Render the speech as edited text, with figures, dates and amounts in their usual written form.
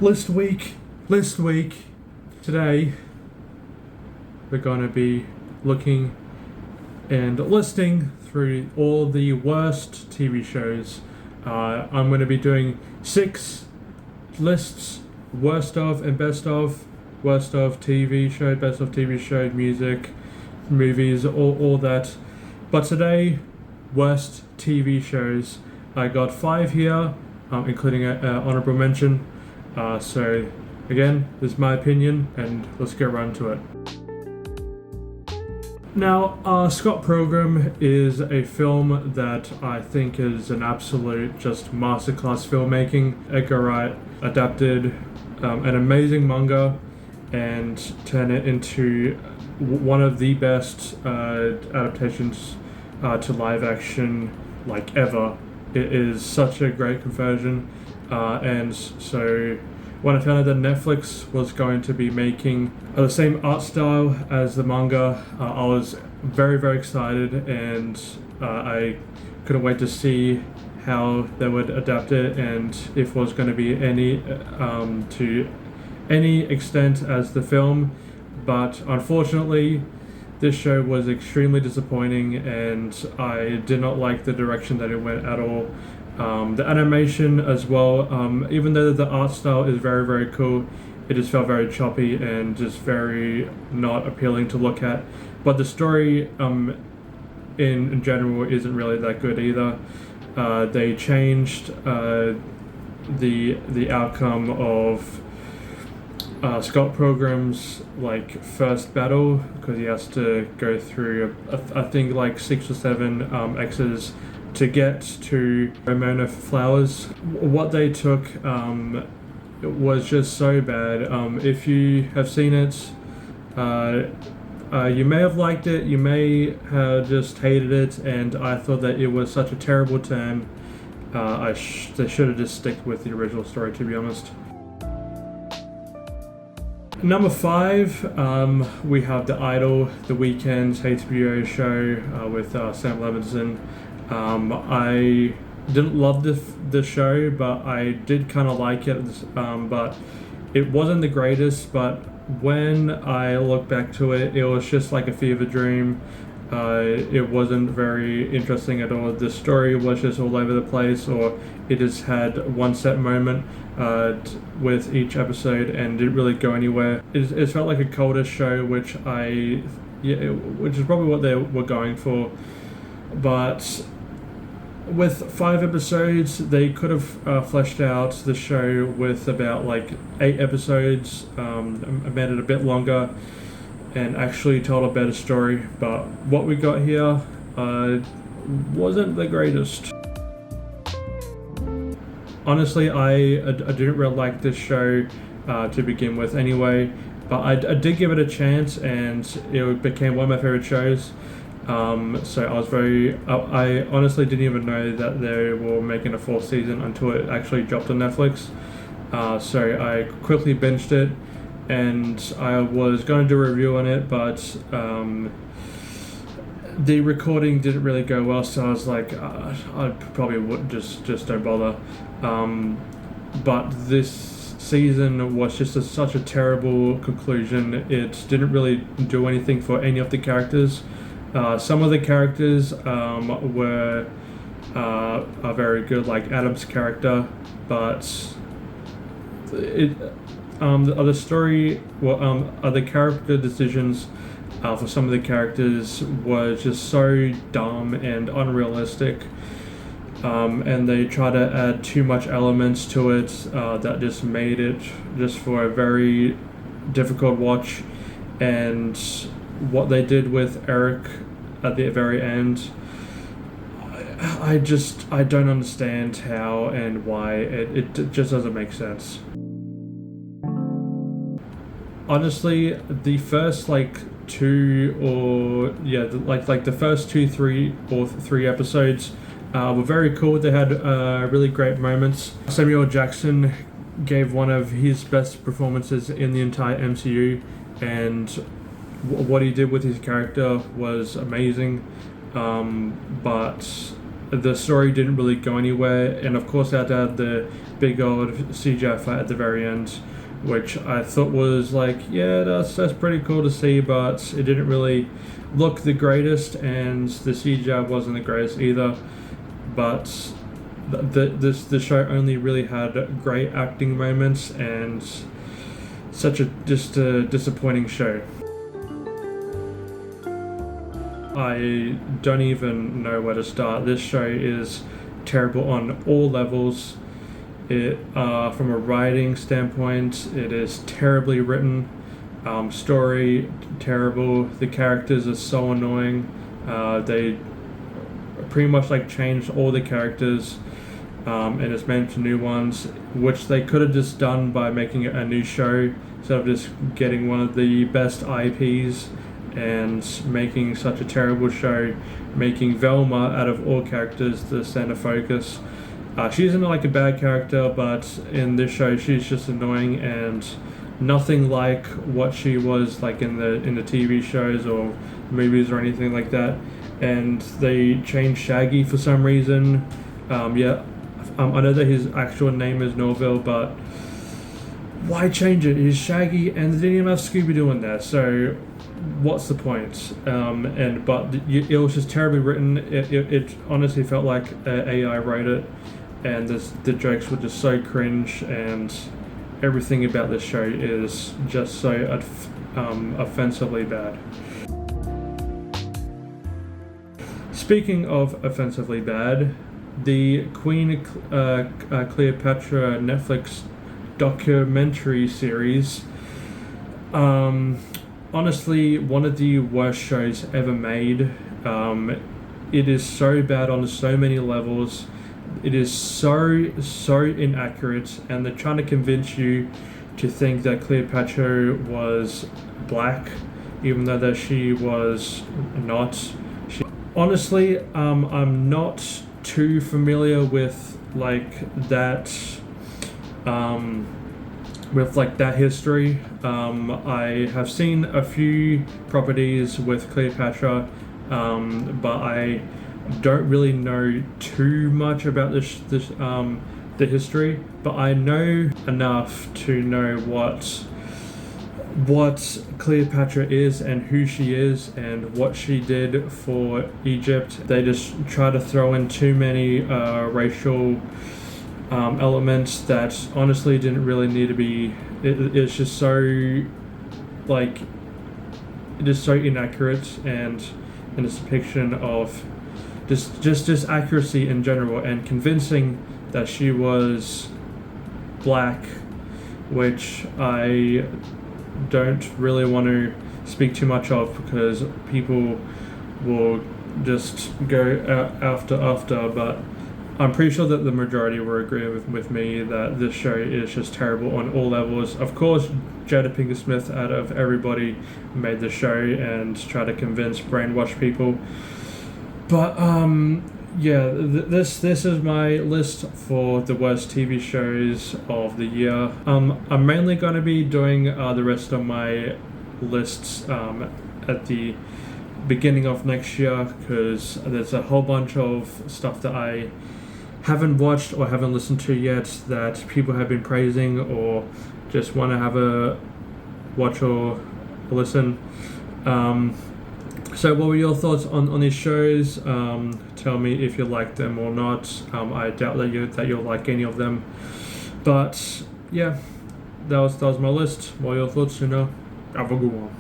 List week. Today, we're going to be looking and listing through all the worst TV shows. I'm going to be doing 6 lists, worst of and best of, worst of TV show, best of TV show, music, movies, all that. But today, worst TV shows. I got 5 here, including an honorable mention. So again, this is my opinion, and let's get right into it. Now, Scott Pilgrim is a film that I think is an absolute just masterclass filmmaking. Edgar Wright adapted an amazing manga and turned it into one of the best adaptations to live action like ever. It is such a great conversion, and so when I found out that Netflix was going to be making the same art style as the manga, I was very, very excited, and I couldn't wait to see how they would adapt it and if it was going to be any to any extent as the film. But unfortunately, this show was extremely disappointing, and I did not like the direction that it went at all. The animation as well, even though the art style is very, very cool, it just felt very choppy and just very not appealing to look at. But the story in general isn't really that good either. They changed the outcome of Scott Pilgrim's first battle, because he has to go through I think 6 or 7 X's to get to Ramona Flowers. What they took was just so bad. If you have seen it, you may have liked it, you may have just hated it, and I thought that it was such a terrible turn. They should have just stuck with the original story, to be honest. Number 5, we have The Idol, The Weeknd's HBO show with Sam Levinson. I didn't love the show, but I did kind of like it. But it wasn't the greatest. But when I look back to it, it was just like a fever dream. It wasn't very interesting at all. The story was just all over the place, or it just had one set moment with each episode and didn't really go anywhere. It felt like a colder show, which is probably what they were going for. But with 5 episodes, they could have fleshed out the show with about 8 episodes, made it a bit longer, and actually told a better story. But what we got here wasn't the greatest. Honestly, I didn't really like this show to begin with anyway, but I did give it a chance, and it became one of my favorite shows. So I was I honestly didn't even know that they were making a 4th season until it actually dropped on Netflix. So I quickly binged it, and I was going to do a review on it, but the recording didn't really go well, so I was like, I probably would just don't bother. But this season was just such a terrible conclusion. It didn't really do anything for any of the characters. Some of the characters are very good, like Adam's character, but the story, other character decisions for some of the characters were just so dumb and unrealistic, and they try to add too much elements to it that just made it just for a very difficult watch. And what they did with Eric at the very end, I don't understand how and why. It just doesn't make sense. Honestly, the first the first 3 episodes were very cool. They had really great moments. Samuel Jackson gave one of his best performances in the entire MCU, and what he did with his character was amazing. But the story didn't really go anywhere, and of course I had to have the big old CGI fight at the very end, which I thought was like, yeah, that's pretty cool to see, but it didn't really look the greatest, and the CGI wasn't the greatest either. But the show only really had great acting moments, and such a disappointing show. I don't even know where to start. This show is terrible on all levels. From a writing standpoint, it is terribly written. Story, terrible. The characters are so annoying. They pretty much like changed all the characters, and it's made into new ones, which they could have just done by making a new show instead of just getting one of the best IPs and making such a terrible show, making Velma, out of all characters, the center focus. She isn't like a bad character, but in this show she's just annoying and nothing like what she was like in the TV shows or movies or anything like that. And they changed Shaggy for some reason. I know that his actual name is Norville, but why change it? He's Shaggy, and they didn't even have Scooby-Doo in there, so what's the point? It was just terribly written. It honestly felt like AI wrote it, and the jokes were just so cringe, and everything about this show is just so offensively bad. Speaking of offensively bad, the Queen Cleopatra Netflix documentary series, honestly, one of the worst shows ever made. It is so bad on so many levels. It is so inaccurate, and they're trying to convince you to think that Cleopatra was black, even though that she was not. Honestly, I'm not too familiar with that history. I have seen a few properties with Cleopatra, but I don't really know too much about the history. But I know enough to know what Cleopatra is and who she is and what she did for Egypt. They just try to throw in too many racial elements that honestly didn't really need to be. It's just so it is so inaccurate, and in its depiction of just accuracy in general, and convincing that she was black, which I don't really want to speak too much of because people will just go after, but I'm pretty sure that the majority will agree with me that this show is just terrible on all levels. Of course, Jada Pinkett Smith, out of everybody, made the show and tried to brainwash people. But this is my list for the worst TV shows of the year. I'm mainly going to be doing the rest of my lists at the beginning of next year, because there's a whole bunch of stuff that I haven't watched or haven't listened to yet that people have been praising or just want to have a watch or listen. So what were your thoughts on these shows? Tell me if you like them or not. I doubt that you'll like any of them. But yeah, that was my list. What were your thoughts? Have a good one.